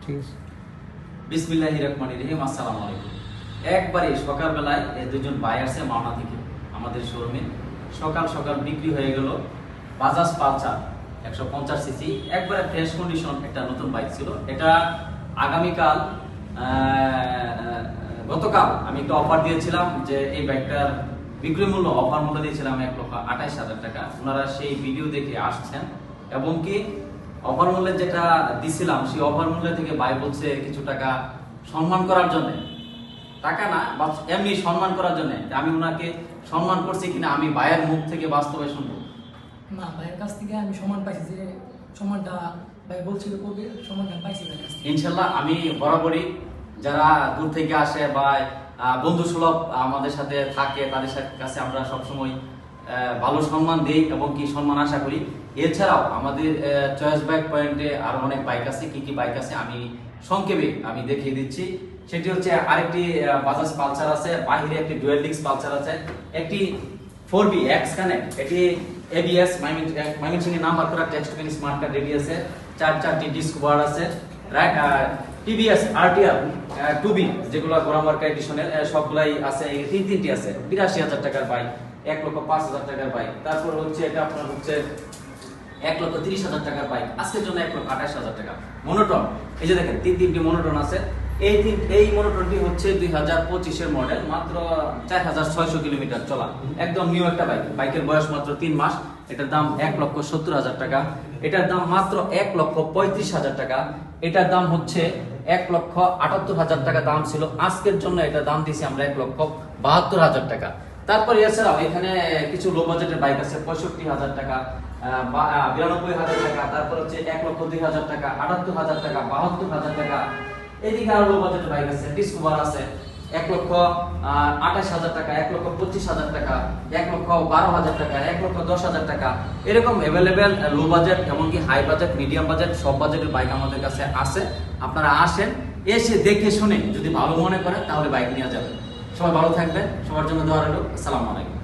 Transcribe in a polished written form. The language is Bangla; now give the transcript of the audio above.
ঠিক আছে। বিসমিল্লাহির রহমানির রহিম। আসসালামু আলাইকুম। একবারে সকালবেলায় দুজন ভাই আসছে মাওনা থেকে আমাদের শোরুমে। সকাল সকাল বিক্রি হয়ে গেল বাজাজ পালসার 150 সিসি, একবারে ফ্রেশ কন্ডিশন একটা নতুন বাইক ছিল। এটা আগামীকাল গতকাল আমি একটা অফার দিয়েছিলাম যে এই বাইকটার বিক্রয় মূল্য অফার মূল্য দিয়েছিলাম 1,28,000 টাকা। ওনারা সেই ভিডিও দেখে আসছেন এবং কি অফার মূল্যে যেটা দিছিলাম সেই অফার মূল্য থেকে ভাই বলছে কিছু টাকা সম্মান করার জন্য, টাকা না এমনি সম্মান করার জন্য। আমি ওনাকে সম্মান করছি কিনা আমি ভাইয়ের মুখ থেকে বাস্তবে শুনবো। না, ভাইয়ের কাছ থেকে আমি সম্মান পাইছি, যে সম্মানটা ভাই বলছিল করবে, সম্মানটা পাইছি ভাইয়ের কাছ থেকে। ইনশাল্লাহ আমি বরাবরই যারা দূর থেকে আসে বা বন্ধু সুলভ আমাদের সাথে থাকে তাদের কাছে আমরা সবসময় ভালো সম্মান দেই এবং কি সম্মান আশা করি। এছাড়াও আমাদের চয়েস বাইক পয়েন্টে আরো অনেক বাইক আছে। কি কি বাইক আছে আমি সংক্ষেপে আমি দেখিয়ে দিচ্ছি। সেটি হচ্ছে আরেকটি বাজাজ পালসার আছে, বাহিরে একটি ডুয়েল ডিস্ক পালসার আছে, একটি 4B এক্স কানেক্ট, এটি ABS ময়মনসিংহ নাম্বার করা text pen smart card ready আছে, চারটি ডিস্ক বার আছে, রাইট। TVS RTR 2B যেগুলো গোরামার্কা এডিশনের সবগুলাই আছে, তিনটি আছে। 82,000 টাকার বাইক, 1,05,000 টাকার বাইক। তারপর হচ্ছে এটা আপনার হচ্ছে 1,30,000 টাকার বাইক, আজকের জন্য 1,28,000 টাকা। মনোটন, এই যে দেখেন তিনটি মনোটন আছে। এই মনোটনটি হচ্ছে 2025 এর মডেল, মাত্র 4,600 কিলোমিটার চলা, একদম নিউ একটা বাইক। বাইকের বয়স মাত্র 3 মাস। এটার দাম 1,70,000 টাকা। এটার দাম মাত্র 1,35,000 টাকা। এটার দাম হচ্ছে 1,78,000 টাকা দাম ছিল, আজকের জন্য এটার দাম দিয়েছি আমরা 1,72,000 টাকা। তারপর এছাড়াও এখানে কিছু লো বাজেটের বাইক আছে, 65,000 টাকা, 92,000 টাকা, তারপর হচ্ছে 1,02,000 টাকা, 78,000 টাকা, 72,000 টাকা। এদিকে আরো লো বাজেটের বাইক আছে, ডিসকভার আছে 1,28,000 টাকা, 1,25,000 টাকা, 1,12,000 টাকা, 1,10,000 টাকা। এরকম অ্যাভেলেবেল লো বাজেট এমনকি হাই বাজেট, মিডিয়াম বাজেট সব বাজেটের বাইক আমাদের কাছে আছে। আপনারা আসেন, এসে দেখে শুনে যদি ভালো মনে করেন তাহলে বাইক নেওয়া যাবে। সবাই ভালো থাকবেন, সবার জন্য দোয়া রইল। আসসালামু আলাইকুম।